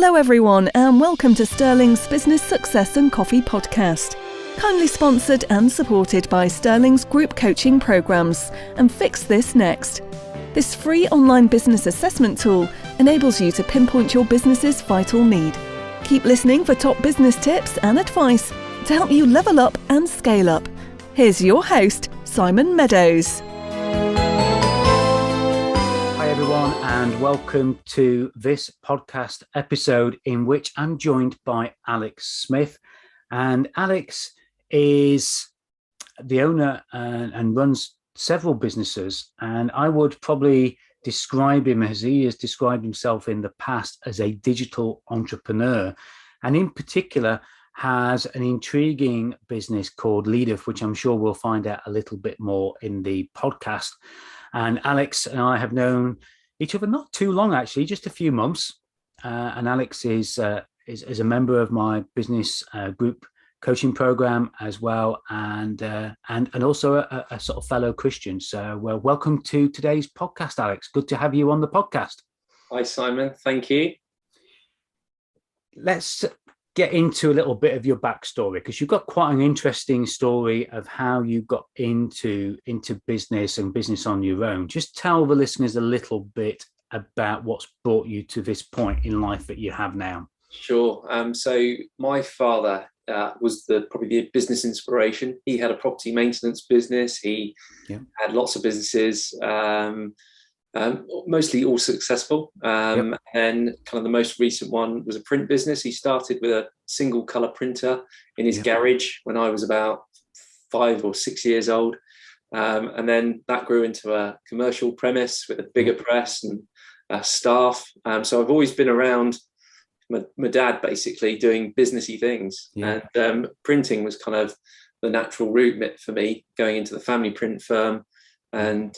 Hello everyone and welcome to Sterling's Business Success and Coffee podcast. Kindly sponsored and supported by Sterling's group coaching programs and Fix This Next. This free online business assessment tool enables you to pinpoint your business's vital need. Keep listening for top business tips and advice to help you level up and scale up. Here's your host, Simon Meadows. Hi everyone and welcome to this podcast episode in which I'm joined by Alex Smith. And Alex is the owner and runs several businesses, and I would probably describe him as he has described himself in the past as a digital entrepreneur, and in particular has an intriguing business called Leadeth, which I'm sure we'll find out a little bit more in the podcast. And Alex and I have known each other not too long, actually, just a few months. And Alex is a member of my business group coaching program as well, and also a sort of fellow Christian. So, welcome to today's podcast, Alex. Good to have you on the podcast. Hi, Simon. Thank you. Let's get into a little bit of your backstory, because you've got quite an interesting story of how you got into business and business on your own. Just tell the listeners a little bit about what's brought you to this point in life that you have now. Sure. So my father was probably the business inspiration. He had a property maintenance business. He had lots of businesses, mostly all successful. And kind of the most recent one was a print business. He started with a single colour printer in his garage when I was about 5 or 6 years old. And then that grew into a commercial premise with a bigger press and staff. So I've always been around my dad basically doing businessy things, and printing was kind of the natural route for me, going into the family print firm and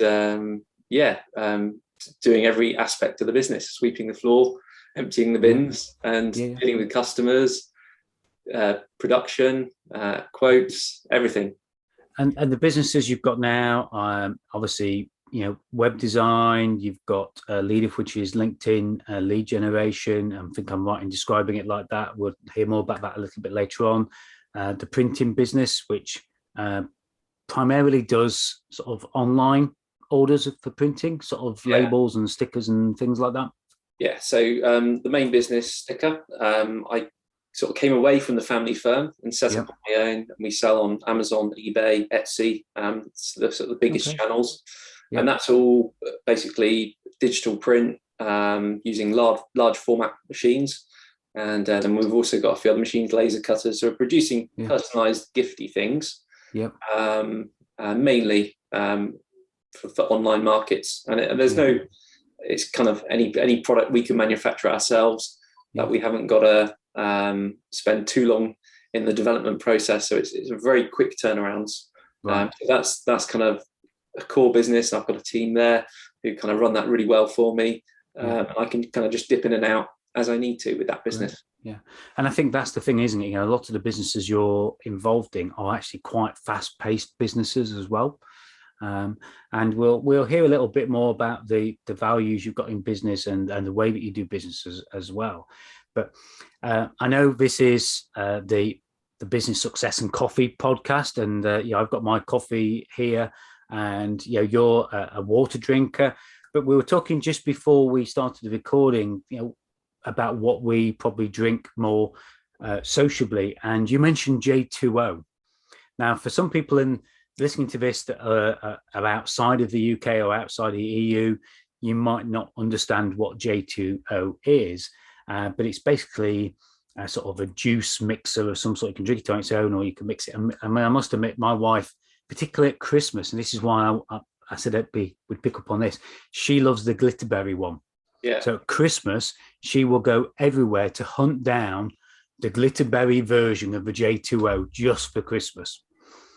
doing every aspect of the business, sweeping the floor, emptying the bins, and dealing with customers, production, quotes, everything. And the businesses you've got now, obviously, web design, you've got Leadeth, which is LinkedIn lead generation. I think I'm right in describing it like that. We'll hear more about that a little bit later on. The printing business, which primarily does sort of online orders for printing, sort of labels and stickers and things like that. Yeah, so the main business, Sticker, I sort of came away from the family firm and set up on my own, and we sell on Amazon, eBay, Etsy, it's the sort of the biggest channels. And that's all basically digital print using large format machines. And then we've also got a few other machines, laser cutters, so we're producing personalized gifty things, mainly for online markets. And there's it's kind of any product we can manufacture ourselves that we haven't got to spend too long in the development process. So it's a very quick turnarounds. So that's kind of a core business. I've got a team there who kind of run that really well for me. And I can kind of just dip in and out as I need to with that business. Yeah. And I think that's the thing, isn't it? A lot of the businesses you're involved in are actually quite fast-paced businesses as well. And we'll hear a little bit more about the values you've got in business and the way that you do business as well. But I know this is the Business Success and Coffee podcast, and I've got my coffee here, and you're a water drinker. But we were talking just before we started the recording, about what we probably drink more sociably, and you mentioned J2O. Now, for some people listening to this that are outside of the UK or outside the EU, you might not understand what J2O is, but it's basically a sort of a juice mixer of some sort. You can drink it on its own, or you can mix it. I mean, I must admit, my wife, particularly at Christmas, and this is why I said we'd pick up on this, she loves the glitterberry one. Yeah. So at Christmas, she will go everywhere to hunt down the glitterberry version of the J2O just for Christmas.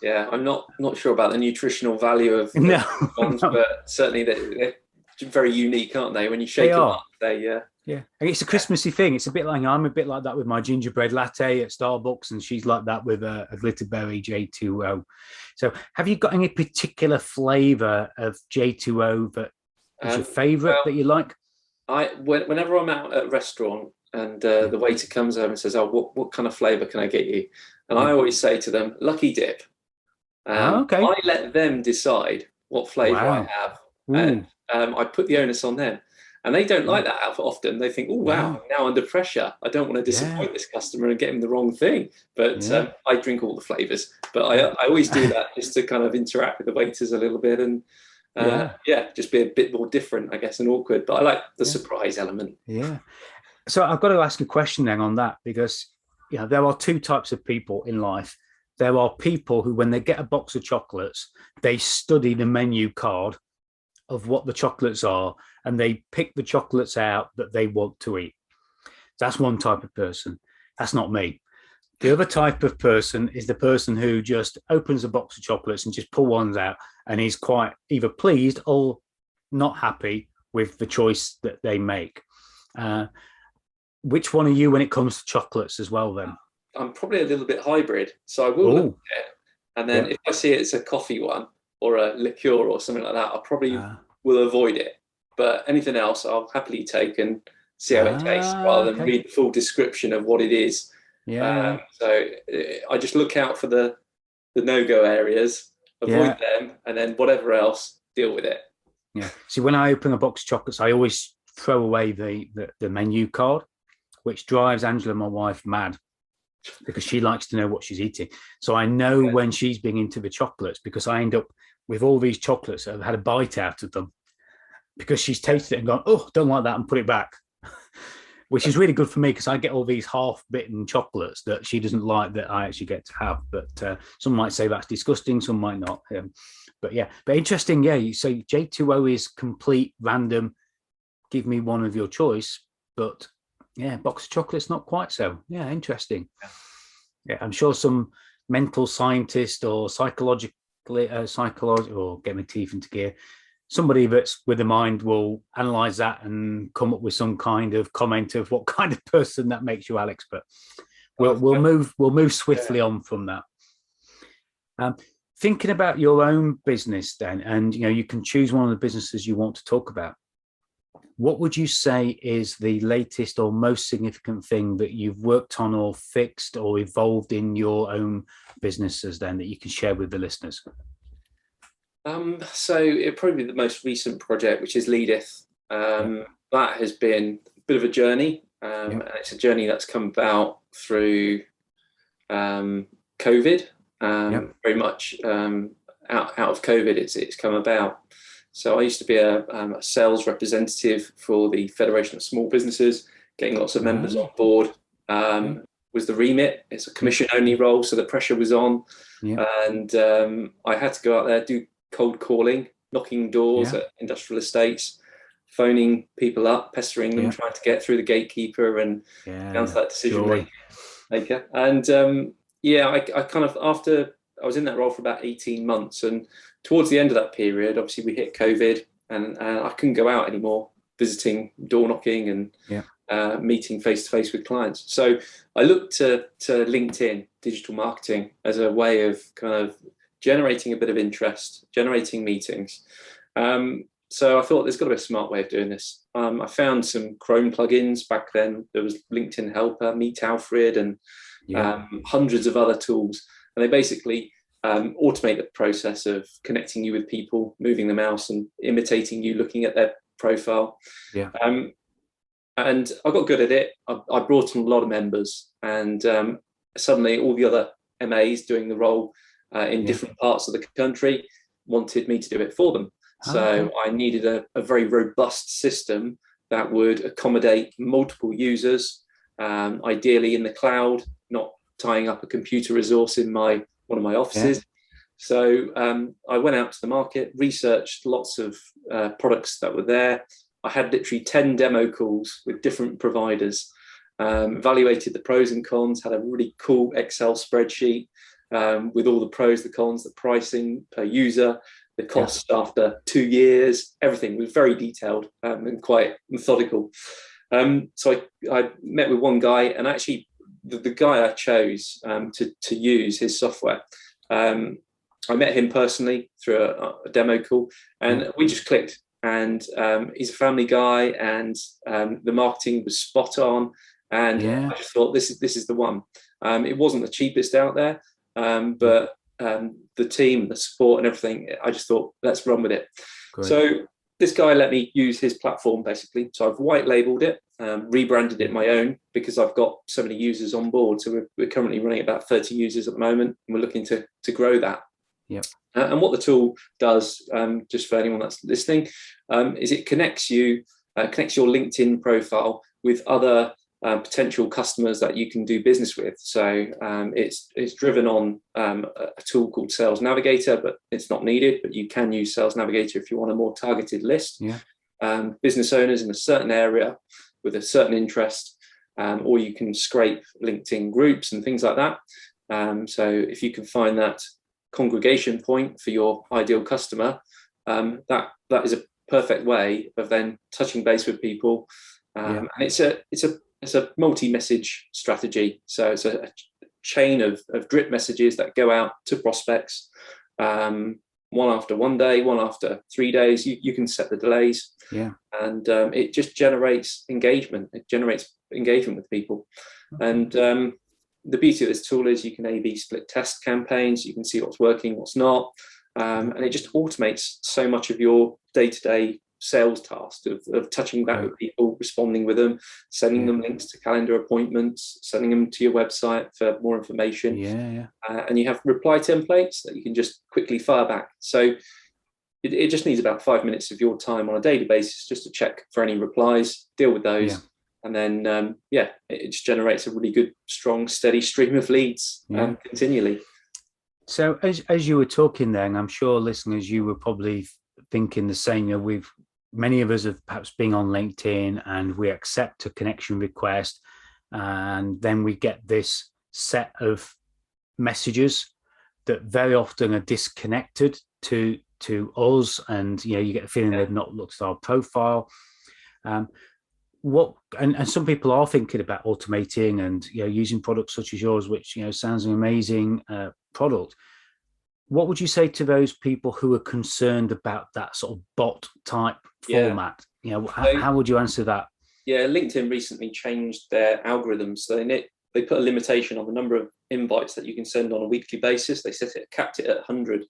Yeah, I'm not sure about the nutritional value of ones, but certainly they're very unique, aren't they? When you shake them up, and it's a Christmassy thing. It's a bit like, I'm a bit like that with my gingerbread latte at Starbucks, and she's like that with a glitterberry J2O. So have you got any particular flavour of J2O that is your favourite that you like? Whenever I'm out at a restaurant, and the waiter comes over and says, "Oh, what kind of flavour can I get you?" And I always say to them, "Lucky dip." Okay. I let them decide what flavour I Wow. have, Ooh. and I put the onus on them. And they don't like that often. They think, "Oh, wow, No. I'm now under pressure. I don't want to Yeah. disappoint this customer and get him the wrong thing." But Yeah. I drink all the flavours. But Yeah. I always do that just to kind of interact with the waiters a little bit and just be a bit more different, I guess, and awkward. But I like the surprise element. Yeah. So I've got to ask a question then on that, because there are two types of people in life. There are people who, when they get a box of chocolates, they study the menu card of what the chocolates are, and they pick the chocolates out that they want to eat. That's one type of person. That's not me. The other type of person is the person who just opens a box of chocolates and just pull ones out, and is quite either pleased or not happy with the choice that they make. Which one are you when it comes to chocolates as well, then? I'm probably a little bit hybrid. So I will look at it, and then if I see it's a coffee one or a liqueur or something like that, I probably will avoid it. But anything else, I'll happily take and see how it tastes, rather than read the full description of what it is. So I just look out for the no-go areas, avoid them, and then whatever else, deal with it. Yeah. See, when I open a box of chocolates, I always throw away the menu card, which drives Angela, my wife, mad, because she likes to know what she's eating. So I know when she's being into the chocolates, because I end up with all these chocolates that have had a bite out of them, because she's tasted it and gone, "Oh, don't like that," and put it back, which is really good for me, because I get all these half-bitten chocolates that she doesn't like that I actually get to have. But some might say that's disgusting, some might not. But interesting. So J2O is complete random. Give me one of your choice, but box of chocolates, not quite so. Interesting. I'm sure some mental scientist or psychological, or get my teeth into gear, somebody that's with a mind will analyze that and come up with some kind of comment of what kind of person that makes you, Alex. But we'll move swiftly on from that. Thinking about your own business then, and you can choose one of the businesses you want to talk about. What would you say is the latest or most significant thing that you've worked on or fixed or evolved in your own businesses then that you can share with the listeners? So it'd probably be the most recent project, which is Leadeth. That has been a bit of a journey. And it's a journey that's come about through COVID, very much out of COVID, it's come about. So I used to be a sales representative for the Federation of Small Businesses, getting lots of members on board. Was the remit. It's a commission-only role, so the pressure was on. And I had to go out there, do cold calling, knocking doors at industrial estates, phoning people up, pestering them, trying to get through the gatekeeper and down to that decision maker. And I kind of, after I was in that role for about 18 months, and towards the end of that period, obviously we hit COVID, and I couldn't go out anymore, visiting, door knocking, and meeting face to face with clients. So I looked to LinkedIn digital marketing as a way of kind of generating a bit of interest, generating meetings. So I thought there's got to be a smart way of doing this. I found some Chrome plugins back then. There was LinkedIn Helper, Meet Alfred, and hundreds of other tools. And they basically automate the process of connecting you with people, moving the mouse and imitating you, looking at their profile. And I got good at it. I brought in a lot of members, and suddenly all the other MAs doing the role in different parts of the country wanted me to do it for them. So I needed a very robust system that would accommodate multiple users, ideally in the cloud, not tying up a computer resource in one of my offices. So I went out to the market, researched lots of products that were there. I had literally 10 demo calls with different providers, evaluated the pros and cons, had a really cool Excel spreadsheet with all the pros, the cons, the pricing per user, the cost after 2 years. Everything was very detailed and quite methodical. So I met with one guy, and actually the guy I chose to use his software, I met him personally through a demo call, and we just clicked. And he's a family guy, and the marketing was spot on. And I just thought this is the one. It wasn't the cheapest out there, but the team, the support and everything, I just thought, let's run with it. Great. So this guy let me use his platform basically. So I've white labeled it, rebranded it my own, because I've got so many users on board. So we're currently running about 30 users at the moment, and we're looking to grow that. Yep. And what the tool does, just for anyone that's listening, is it connects your LinkedIn profile with other potential customers that you can do business with. So it's driven on a tool called Sales Navigator, but it's not needed. But you can use Sales Navigator if you want a more targeted list. Yeah. Business owners in a certain area with a certain interest, or you can scrape LinkedIn groups and things like that. So if you can find that congregation point for your ideal customer, that is a perfect way of then touching base with people. And it's a multi-message strategy. So it's a chain of drip messages that go out to prospects, one after 1 day, one after 3 days. You can set the delays. Yeah. And it just generates engagement. It generates engagement with people. Okay. And the beauty of this tool is you can A/B split test campaigns. You can see what's working, what's not. And it just automates so much of your day-to-day sales task of touching back with people, responding with them, sending them links to calendar appointments, sending them to your website for more information. And you have reply templates that you can just quickly fire back. So it just needs about 5 minutes of your time on a daily basis just to check for any replies, deal with those. And then, it just generates a really good, strong, steady stream of leads continually. So as you were talking there, and I'm sure listeners, you were probably thinking the same, many of us have perhaps been on LinkedIn and we accept a connection request, and then we get this set of messages that very often are disconnected to us, and you get the feeling they've not looked at our profile. And some people are thinking about automating and using products such as yours, which sounds an amazing product. What would you say to those people who are concerned about that sort of bot type format? How would you answer that? Yeah, LinkedIn recently changed their algorithms. So they put a limitation on the number of invites that you can send on a weekly basis. They capped it at 100.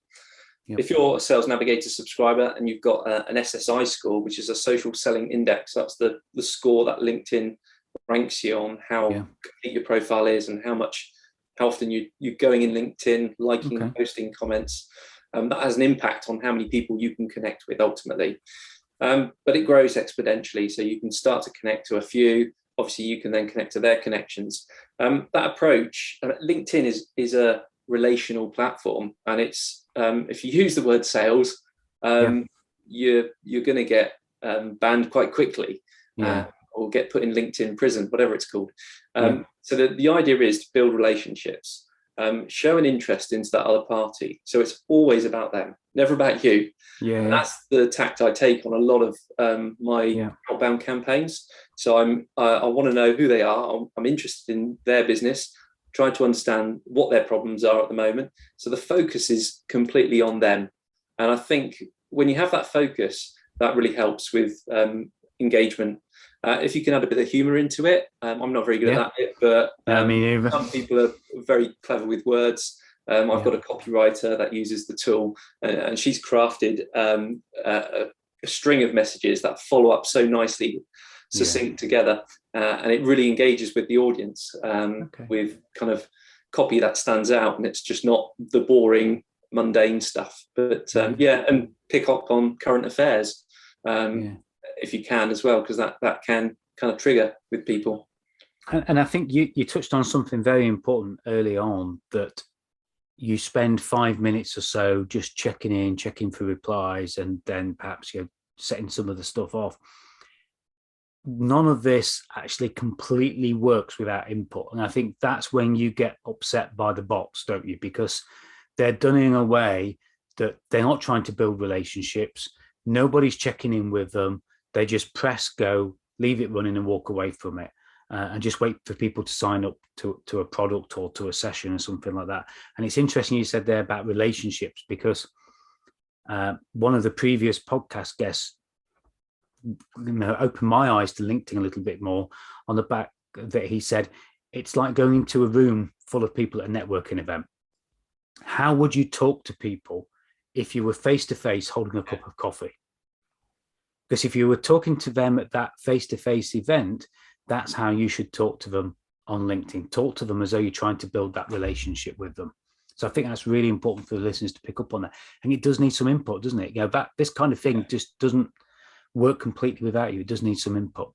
Yep. If you're a Sales Navigator subscriber and you've got an SSI score, which is a social selling index, that's the score that LinkedIn ranks you on how complete your profile is and how often you're going in LinkedIn, liking, posting comments. That has an impact on how many people you can connect with ultimately. But it grows exponentially. So you can start to connect to a few. Obviously, you can then connect to their connections. That approach, LinkedIn is a relational platform, and it's if you use the word sales, you're going to get banned quite quickly, or get put in LinkedIn prison, whatever it's called. So the idea is to build relationships, show an interest into that other party. So it's always about them, never about you. And that's the tact I take on a lot of my outbound campaigns. So I want to know who they are. I'm interested in their business, trying to understand what their problems are at the moment. So the focus is completely on them. And I think when you have that focus, that really helps with engagement. If you can add a bit of humor into it, I'm not very good at that bit, but some people are very clever with words. I've got a copywriter that uses the tool, and she's crafted a string of messages that follow up so nicely, succinct together, and it really engages with the audience with kind of copy that stands out, and it's just not the boring, mundane stuff. But and pick up on current affairs if you can as well, because that can kind of trigger with people. And I think you touched on something very important early on, that you spend 5 minutes or so just checking for replies, and then perhaps setting some of the stuff off. None of this actually completely works without input. And I think that's when you get upset by the bots, don't you? Because they're done in a way that they're not trying to build relationships. Nobody's checking in with them. They just press go, leave it running and walk away from it, and just wait for people to sign up to a product or to a session or something like that. And it's interesting you said there about relationships, because one of the previous podcast guests opened my eyes to LinkedIn a little bit more on the that he said, it's like going into a room full of people at a networking event. How would you talk to people if you were face to face holding a cup of coffee? Because if you were talking to them at that face to face event, that's how you should talk to them on LinkedIn. Talk to them as though you're trying to build that relationship with them. So I think that's really important for the listeners to pick up on that. And it does need some input, doesn't it? That this kind of thing just doesn't work completely without you. It does need some input.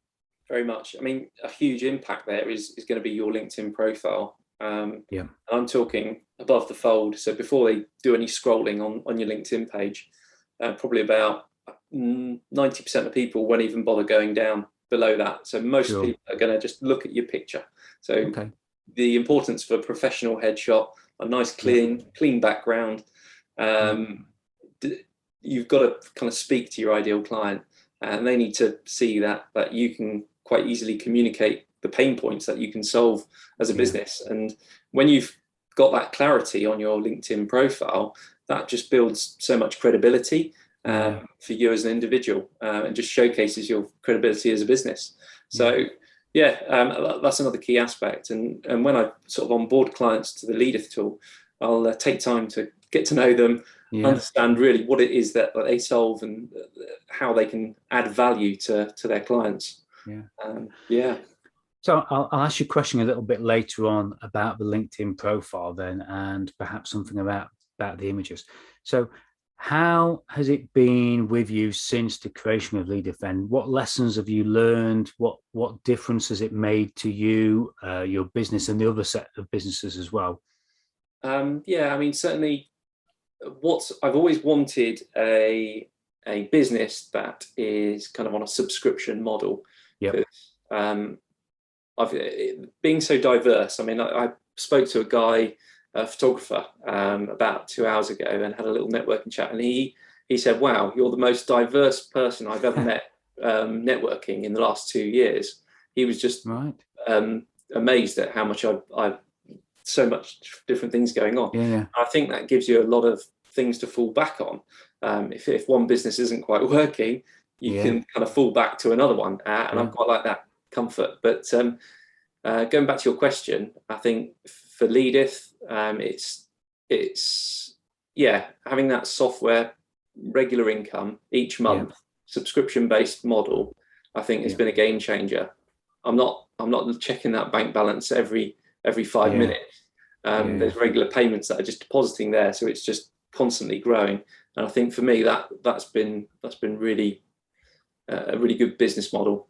Very much. I mean, a huge impact there is going to be your LinkedIn profile. I'm talking above the fold. So before they do any scrolling on your LinkedIn page, probably about 90% of people won't even bother going down below that. So most people are going to just look at your picture. So the importance for a professional headshot, a nice clean background. You've got to kind of speak to your ideal client, and they need to see that you can quite easily communicate the pain points that you can solve as a business. And when you've got that clarity on your LinkedIn profile, that just builds so much credibility for you as an individual, and just showcases your credibility as a business. So that's another key aspect. And when I sort of onboard clients to the Leadeth tool, I'll take time to get to know them, understand really what it is that they solve and how they can add value to their clients. So I'll ask you a question a little bit later on about the LinkedIn profile then, and perhaps something about the images. So how has it been with you since the creation of Leadeth? And what lessons have you learned? What difference has it made to you, your business, and the other set of businesses as well? I mean, certainly what I've always wanted a business that is kind of on a subscription model. Being so diverse. I mean, I spoke to a photographer, about 2 hours ago, and had a little networking chat, and he said, "Wow, you're the most diverse person I've ever met networking in the last 2 years." He was just amazed at how much I've so much different things going on. I think that gives you a lot of things to fall back on. If one business isn't quite working, you can kind of fall back to another one, and I quite like that comfort. But going back to your question, I think for Leadeth, it's having that software regular income each month, subscription based model. I think it's been a game changer. I'm not checking that bank balance every 5 minutes. There's regular payments that are just depositing there, so it's just constantly growing. And I think for me that's been really a really good business model.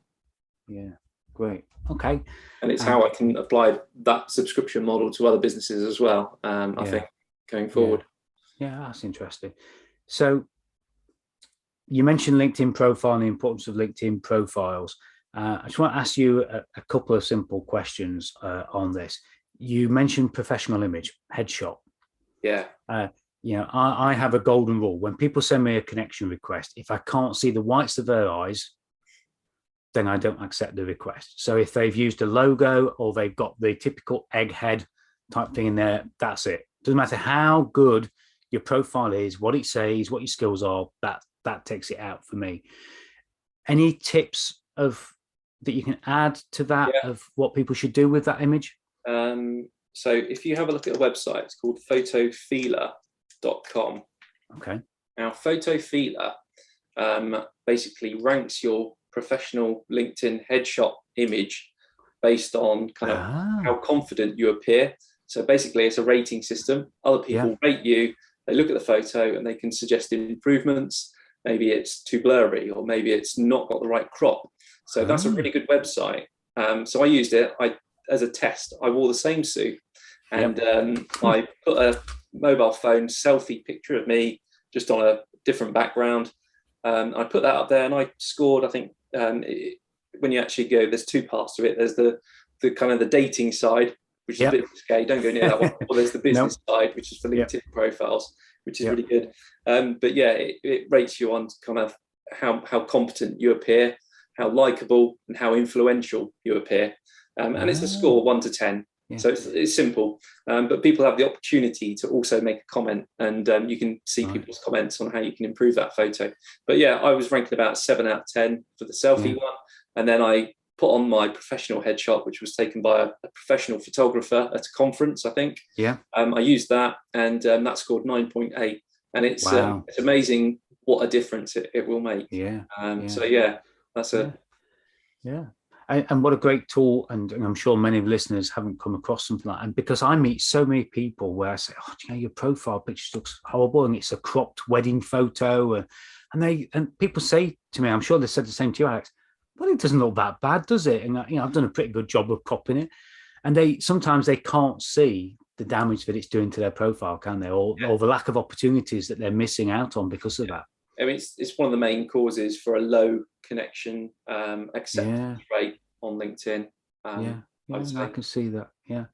Great. Okay. And it's how I can apply that subscription model to other businesses as well, I think, going forward. That's interesting. So you mentioned LinkedIn profile and the importance of LinkedIn profiles. I just want to ask you a couple of simple questions on this. You mentioned professional image, headshot. I have a golden rule. When people send me a connection request, if I can't see the whites of their eyes, then I don't accept the request. So if they've used a logo or they've got the typical egghead type thing in there, that's it. Doesn't matter how good your profile is, what it says, what your skills are, that takes it out for me. Any tips that you can add to that of what people should do with that image? So if you have a look at a website, it's called photofeeler.com. Okay. Now, Photofeeler basically ranks your professional LinkedIn headshot image based on kind of how confident you appear. So basically, it's a rating system. Other people rate you, they look at the photo and they can suggest improvements. Maybe it's too blurry, or maybe it's not got the right crop. So that's a really good website. So I used it as a test. I wore the same suit, and I put a mobile phone selfie picture of me just on a different background. I put that up there, and I scored, I think, when you actually go, there's two parts to it. There's the kind of the dating side, which is a bit risque, don't go near that one. Or there's the business side, which is for LinkedIn profiles, which is really good. But it rates you on kind of how competent you appear, how likable and how influential you appear. And it's a score 1 to 10. So it's simple, but people have the opportunity to also make a comment, and you can see people's comments on how you can improve that photo. But I was ranking about 7 out of 10 for the selfie one, and then I put on my professional headshot, which was taken by a professional photographer at a conference, I think. Yeah. I used that, and that scored 9.8, and it's amazing what a difference it will make. Yeah. So yeah, that's yeah. And what a great tool. And I'm sure many of the listeners haven't come across something like that. And because I meet so many people where I say, oh, you know, your profile picture looks horrible and it's a cropped wedding photo. And people say to me, I'm sure they said the same to you, Alex, well, it doesn't look that bad, does it? And you know, I've done a pretty good job of cropping it. And sometimes they can't see the damage that it's doing to their profile, can they? Or the lack of opportunities that they're missing out on because of that. I mean, it's one of the main causes for a low connection acceptance rate on LinkedIn. I can see that. Yeah.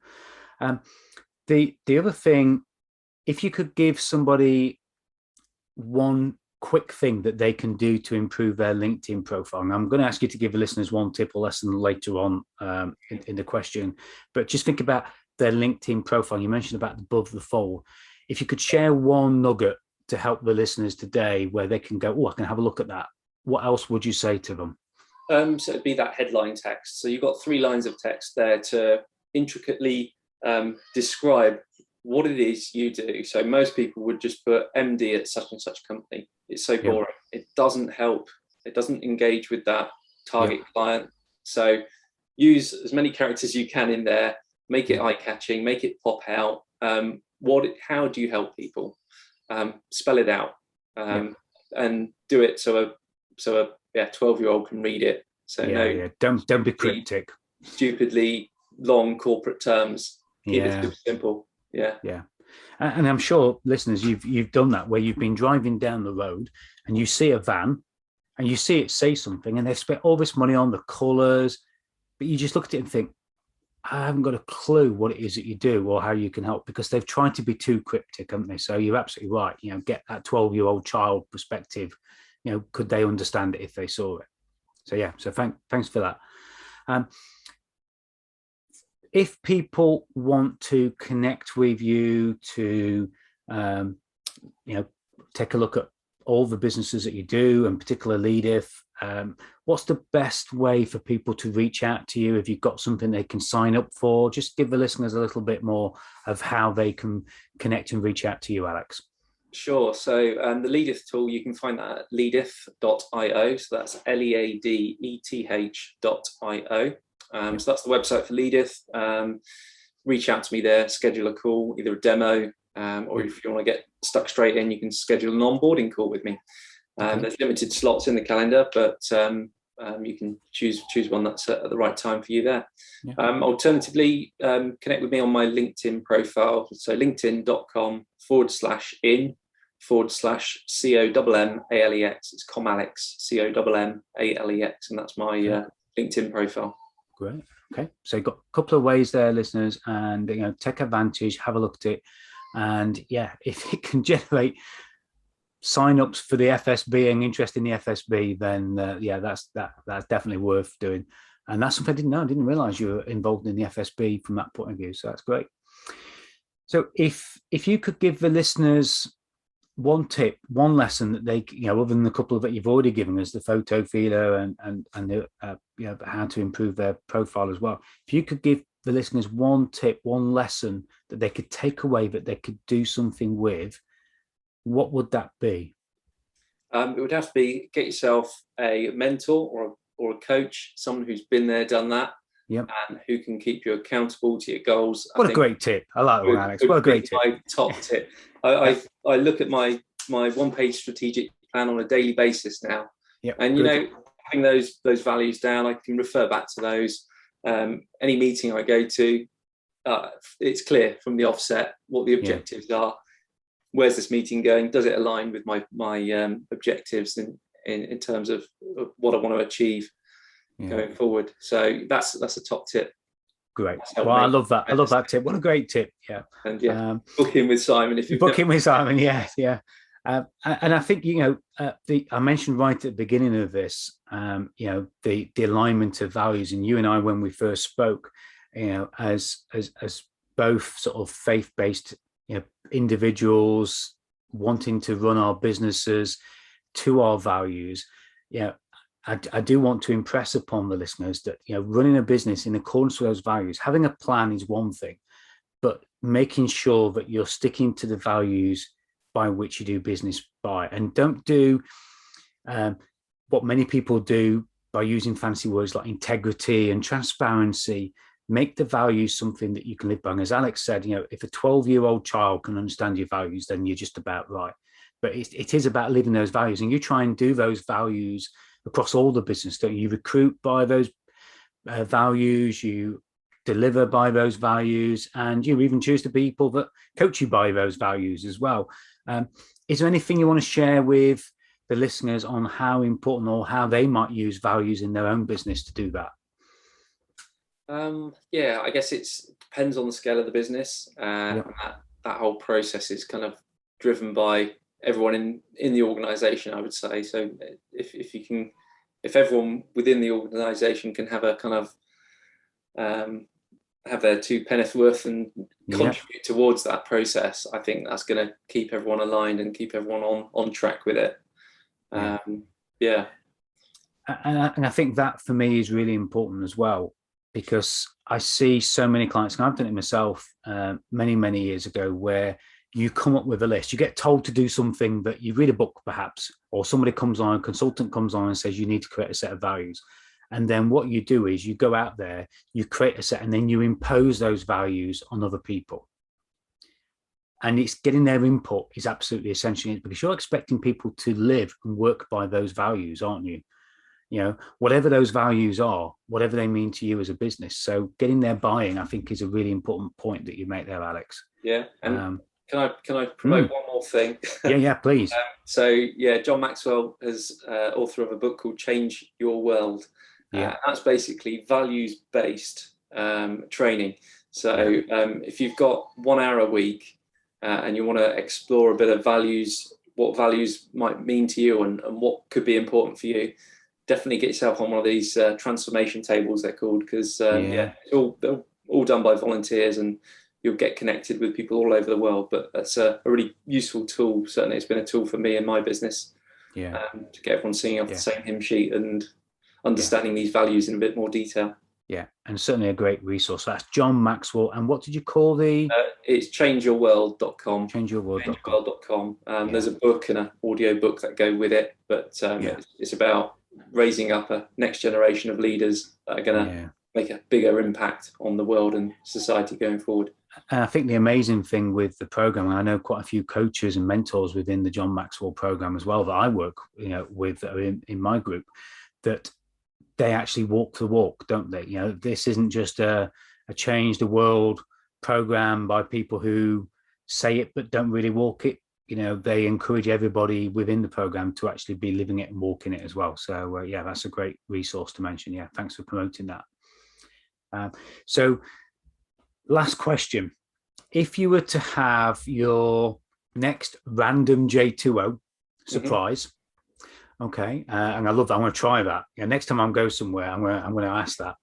The other thing, if you could give somebody one quick thing that they can do to improve their LinkedIn profile, and I'm going to ask you to give the listeners one tip or lesson later on in the question, but just think about their LinkedIn profile. You mentioned about above the fold. If you could share one nugget to help the listeners today where they can go, oh, I can have a look at that, what else would you say to them? So it'd be that headline text. So you've got 3 lines of text there to intricately describe what it is you do. So most people would just put MD at such and such company. It's so boring. It doesn't help. It doesn't engage with that target client. So use as many characters as you can in there, make it eye-catching, make it pop out. How do you help people? Spell it out and do it so a 12-year-old can read it. So don't be cryptic. Stupidly long corporate terms. Keep it super simple. Yeah. And I'm sure, listeners, you've done that where you've been driving down the road and you see a van and you see it say something and they've spent all this money on the colours, but you just look at it and think, I haven't got a clue what it is that you do or how you can help, because they've tried to be too cryptic, haven't they? So you're absolutely right. You know, get that 12-year-old child perspective. You know, could they understand it if they saw it? So thanks for that. If people want to connect with you, to take a look at all the businesses that you do, and particularly Leadeth, what's the best way for people to reach out to you? Have you got something they can sign up for? Just give the listeners a little bit more of how they can connect and reach out to you, Alex. Sure. So the Leadeth tool, you can find that at leadeth.io. So that's leadeth.io. So that's the website for Leadeth. Reach out to me there, schedule a call, either a demo, or if you want to get stuck straight in, you can schedule an onboarding call with me. There's limited slots in the calendar, but you can choose one that's at the right time for you there. Alternatively, connect with me on my LinkedIn profile. So linkedin.com/in/COMMALEX. It's COMALEX, COMMALEX, and that's my LinkedIn profile. Great. Okay. So you've got a couple of ways there, listeners, and take advantage, have a look at it. And if it can generate sign-ups for the FSB and interest in the FSB, then that's definitely worth doing. And that's something I didn't know. I didn't realize you were involved in the FSB from that point of view. So that's great. So if you could give the listeners one tip, one lesson that they, other than the couple that you've already given us, the photo feeder and the, how to improve their profile as well. If you could give the listeners one tip, one lesson that they could take away, that they could do something with, what would that be? It would have to be get yourself a mentor or a coach, someone who's been there, done that, and who can keep you accountable to your goals. What a great tip. I like that one, Alex. What a great tip. My top tip. I look at my one-page strategic plan on a daily basis now. And, having those values down, I can refer back to those. Any meeting I go to, it's clear from the offset what the objectives are. Where's this meeting going? Does it align with my objectives in terms of what I want to achieve going forward? So that's a top tip. Great. Well, I love that. I love that tip. What a great tip. Yeah. And book in with Simon if you book in with Simon. Yeah. And I think I mentioned right at the beginning of this, the alignment of values, and you and I, when we first spoke, as both sort of faith-based individuals wanting to run our businesses to our values, I do want to impress upon the listeners that, running a business in accordance with those values, having a plan is one thing, but making sure that you're sticking to the values by which you do business by, and don't do what many people do by using fancy words like integrity and transparency. Make the values something that you can live by. And as Alex said, if a 12-year-old child can understand your values, then you're just about right. But it is about living those values, and you try and do those values across all the business. Don't you recruit by those values, you deliver by those values, and you even choose the people that coach you by those values as well. Is there anything you want to share with the listeners on how important or how they might use values in their own business to do that? Yeah, I guess it depends on the scale of the business. And that whole process is kind of driven by everyone in the organization, I would say. So if everyone within the organization can have a kind of have their two penneth worth and contribute towards that process, I think that's going to keep everyone aligned and keep everyone on track with it. And I think that for me is really important as well, because I see so many clients, and I've done it myself many years ago, where you come up with a list. You get told to do something that you read a book perhaps, or somebody comes on, a consultant comes on and says you need to create a set of values. And then what you do is you go out there, you create a set, and then you impose those values on other people. And it's getting their input is absolutely essential, because you're expecting people to live and work by those values, aren't you? Whatever those values are, whatever they mean to you as a business. So getting their buy-in, I think, is a really important point that you make there, Alex. Yeah. And can I promote one more thing? Yeah, please. John Maxwell is author of a book called Change Your World. That's basically values-based training. So if you've got 1 hour a week and you want to explore a bit of values, what values might mean to you and what could be important for you, definitely get yourself on one of these transformation tables, they're called, because they're all done by volunteers, and you'll get connected with people all over the world. But that's a really useful tool. Certainly, it's been a tool for me in my business to get everyone singing off the same hymn sheet and understanding these values in a bit more detail. Yeah, and certainly a great resource. So that's John Maxwell. And what did you call the? It's changeyourworld.com. Changeyourworld.com. There's a book and an audio book that go with it, but it's about raising up a next generation of leaders that are going to make a bigger impact on the world and society going forward. And I think the amazing thing with the program, and I know quite a few coaches and mentors within the John Maxwell program as well that I work with in my group, that they actually walk the walk, don't they? This isn't just a change the world program by people who say it but don't really walk it. They encourage everybody within the program to actually be living it and walking it as well. So that's a great resource to mention. Yeah, thanks for promoting that. So last question. If you were to have your next random J2O surprise, okay, and I love that. I'm going to try that. Next time I go somewhere, I'm going to ask that.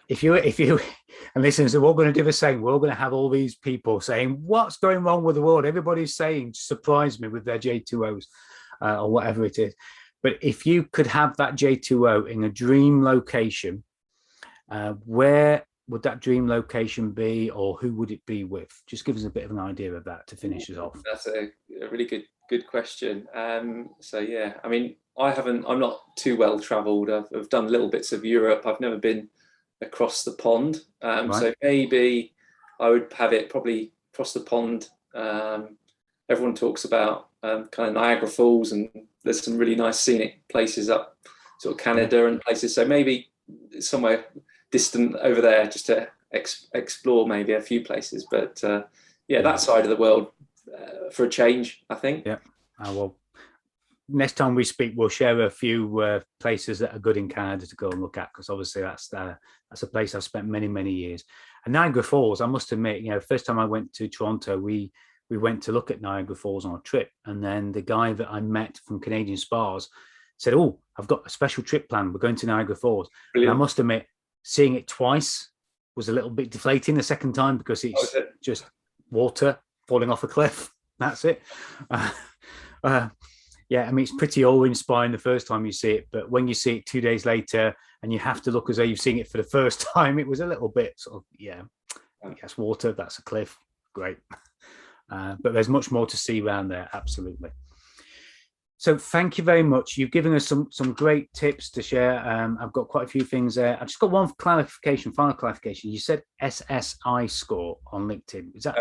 If you and listeners, we're all going to do the same. We're all going to have all these people saying, what's going wrong with the world? Everybody's saying, surprise me with their J2Os or whatever it is. But if you could have that J2O in a dream location, where would that dream location be, or who would it be with? Just give us a bit of an idea of that to finish us off. That's a really good question. I mean, I'm not too well traveled. I've done little bits of Europe. I've never been across the pond. So maybe I would have it probably across the pond. Everyone talks about kind of Niagara Falls, and there's some really nice scenic places up sort of Canada and places. So maybe somewhere distant over there, just to explore maybe a few places. But that side of the world for a change, I think. Yeah. Well, next time we speak, we'll share a few places that are good in Canada to go and look at, because obviously that's a place I've spent many years. And Niagara Falls, I must admit, first time I went to Toronto, we went to look at Niagara Falls on a trip, and then the guy that I met from Canadian Spas said, "Oh, I've got a special trip planned. We're going to Niagara Falls." And I must admit, seeing it twice was a little bit deflating the second time, because it's just water falling off a cliff. That's it. Yeah, I mean, it's pretty awe-inspiring the first time you see it, but when you see it 2 days later and you have to look as though you've seen it for the first time, it was a little bit sort of, that's water, that's a cliff, great. But there's much more to see around there, absolutely. So thank you very much. You've given us some great tips to share. I've got quite a few things there. I've just got one final clarification. You said SSI score on LinkedIn. Is that?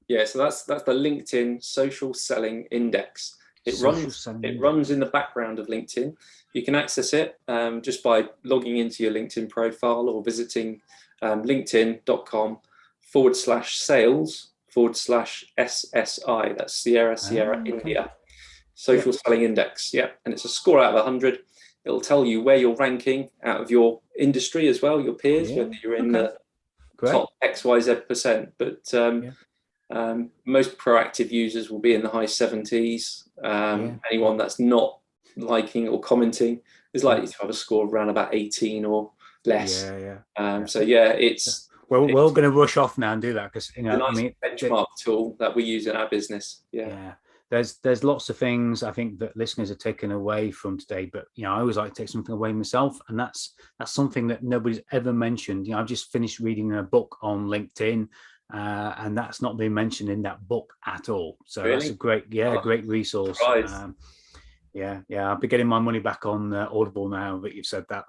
Yeah. So that's the LinkedIn Social Selling Index. It runs in the background of LinkedIn. You can access it just by logging into your LinkedIn profile or visiting linkedin.com/sales/SSI. That's Sierra India. Social Selling Index. Yeah. And it's a score out of 100. It'll tell you where you're ranking out of your industry as well, your peers, whether you're in the top XYZ percent. But most proactive users will be in the high 70s. Anyone that's not liking or commenting is likely to have a score of around about 18 or less. It's we're all going to rush off now and do that because benchmark tool that we use in our business. There's lots of things I think that listeners are taken away from today, but I always like to take something away myself, and that's something that nobody's ever mentioned. I've just finished reading a book on LinkedIn. And that's not been mentioned in that book at all. So really? That's a great resource. I'll be getting my money back on Audible now that you've said that.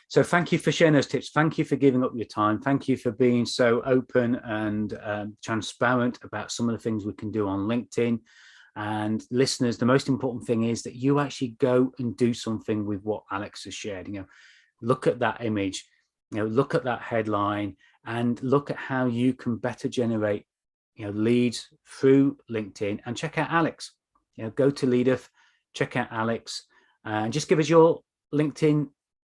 So thank you for sharing those tips. Thank you for giving up your time. Thank you for being so open and transparent about some of the things we can do on LinkedIn. And listeners, the most important thing is that you actually go and do something with what Alex has shared. Look at that image, look at that headline, and look at how you can better generate, leads through LinkedIn. And check out Alex. Go to Leadeth, check out Alex, and just give us your LinkedIn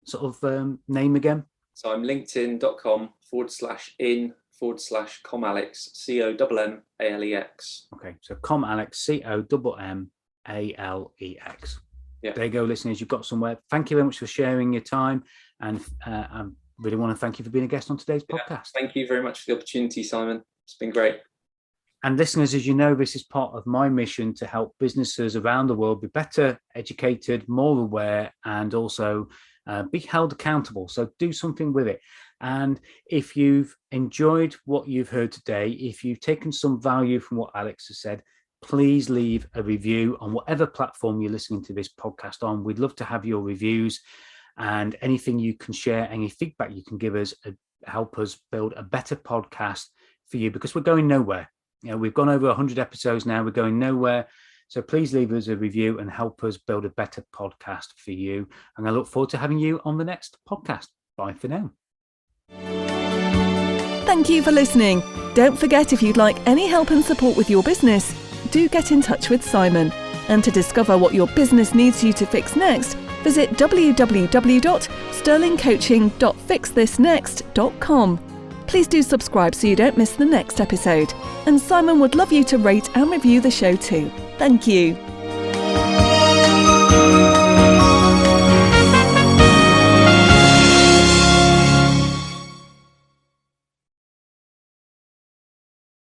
sort of name again. So I'm linkedin.com/in/comalex, COMMALEX. Okay, so comalex, COMMALEX. Yeah. There you go, listeners. You've got somewhere. Thank you very much for sharing your time, and I really want to thank you for being a guest on today's podcast. Thank you very much for the opportunity, Simon. It's been great. And listeners, as you know, this is part of my mission to help businesses around the world be better educated, more aware, and also be held accountable. So do something with it. And if you've enjoyed what you've heard today, if you've taken some value from what Alex has said, please leave a review on whatever platform you're listening to this podcast on. We'd love to have your reviews, and anything you can share, any feedback you can give us, help us build a better podcast for you, because we're going nowhere. We've gone over 100 episodes now. We're going nowhere. So please leave us a review and help us build a better podcast for you. And I look forward to having you on the next podcast. Bye for now. Thank you for listening. Don't forget, if you'd like any help and support with your business, do get in touch with Simon. And to discover what your business needs you to fix next, visit www.sterlingcoaching.fixthisnext.com. Please do subscribe so you don't miss the next episode. And Simon would love you to rate and review the show too. Thank you.